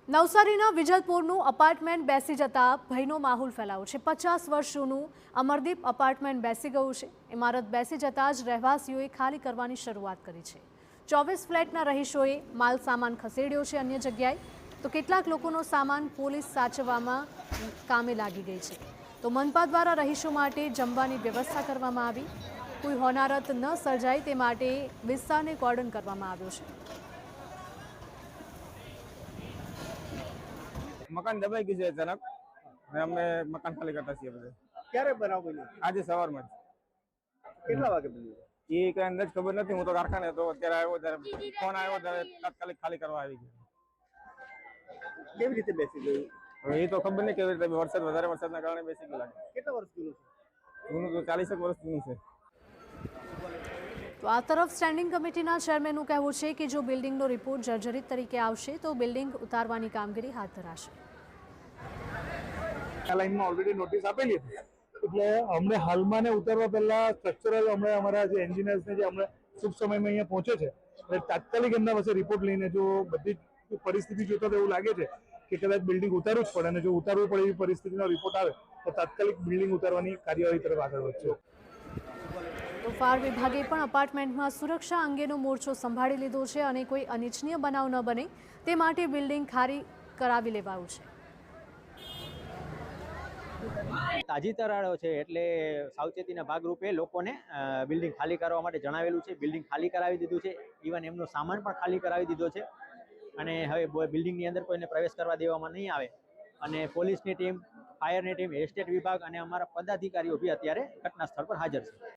નવસારીના વિજલપુરનું અપાર્ટમેન્ટ બેસી જતા ભયનો માહોલ ફેલાયો છે। 50 વર્ષ જૂનું અમરદીપ અપાર્ટમેન્ટ બેસી ગયું છે। ઇમારત બેસી જતા જ રહેવાસીઓએ ખાલી કરવાની શરૂઆત કરી છે। 24 ફ્લેટના રહીશોએ માલ સામાન ખસેડ્યો છે અન્ય જગ્યાએ, તો કેટલાક લોકોનો સામાન પોલીસ સાચવવામાં કામે લાગી ગઈ છે। તો મનપા દ્વારા રહીશો માટે જમવાની વ્યવસ્થા કરવામાં આવી। કોઈ હોનારત ન સર્જાય તે માટે વિસ્તારને કોર્ડન કરવામાં આવ્યો છે। મકાન દબાઈ ગયું છે અચાનક અને અમે મકાન ખાલી કરતા છીએ બધે। ક્યારે બનાવ બન્યો? આજે સવારમાં કેટલા વાગે બન્યો? એ કઈ અંદાજ ખબર નથી, હું તો કારખાને હતો, અત્યારે આવ્યો ત્યારે ફોન આવ્યો ત્યારે તાત્કાલિક ખાલી કરવા આવી ગયો। કેવી રીતે બેસી ગયું? હવે એ તો ખબર નહીં કેવી રીતે, વધારે વરસાદના કારણે બેસી ગયું લાગે। કેટલા વર્ષ જૂનું છે? જૂનું તો 40 વર્ષ જૂનું છે। તો આ તરફ સ્ટેન્ડિંગ કમિટીના ચેરમેનનું કહેવું છે કે જો બિલ્ડિંગનો રિપોર્ટ જર્જરિત તરીકે આવશે તો બિલ્ડિંગ ઉતારવાની કામગીરી હાથ ધરાશે। આ લાઈનમાં ઓલરેડી નોટિસ આપેલી હતી, એટલે અમને હાલમાં ને ઉતારવા પહેલા સ્ટ્રક્ચરલ અમે અમારા જે એન્જિનિયર્સને જે અમને ટૂંક સમયમાં અહીંયા પહોંચે છે એટલે તાત્કાલિક એમના પાસે રિપોર્ટ લઈને જો બધી પરિસ્થિતિ જોતા તો એવું લાગે છે કે કદાચ બિલ્ડિંગ ઉતારવું જ પડે, અને જો ઉતારવું પડે એવી પરિસ્થિતિનો રિપોર્ટ આવે તો તાત્કાલિક બિલ્ડિંગ ઉતારવાની કાર્યવાહી તરફ આગળ વધશે। તો ફાયર વિભાગે પણ અપાર્ટમેન્ટમાં સુરક્ષા અંગેનો મોરચો સંભાળી લીધો છે અને કોઈ અનિચ્છનીય બનાવ ન બને તે માટે બિલ્ડિંગ ખાલી કરાવી લેવાયું છે। તાજેતર છે એટલે સાવચેતીના ભાગરૂપે લોકોને બિલ્ડિંગ ખાલી કરવા માટે જણાવેલું છે। બિલ્ડિંગ ખાલી કરાવી દીધું છે, ઇવન એમનો સામાન પણ ખાલી કરાવી દીધો છે અને હવે બિલ્ડિંગની અંદર કોઈને પ્રવેશ કરવા દેવામાં નહીં આવે। અને પોલીસની ટીમ, ફાયરની ટીમ, એસ્ટેટ વિભાગ અને અમારા પદાધિકારીઓ બી અત્યારે ઘટના સ્થળ પર હાજર છે।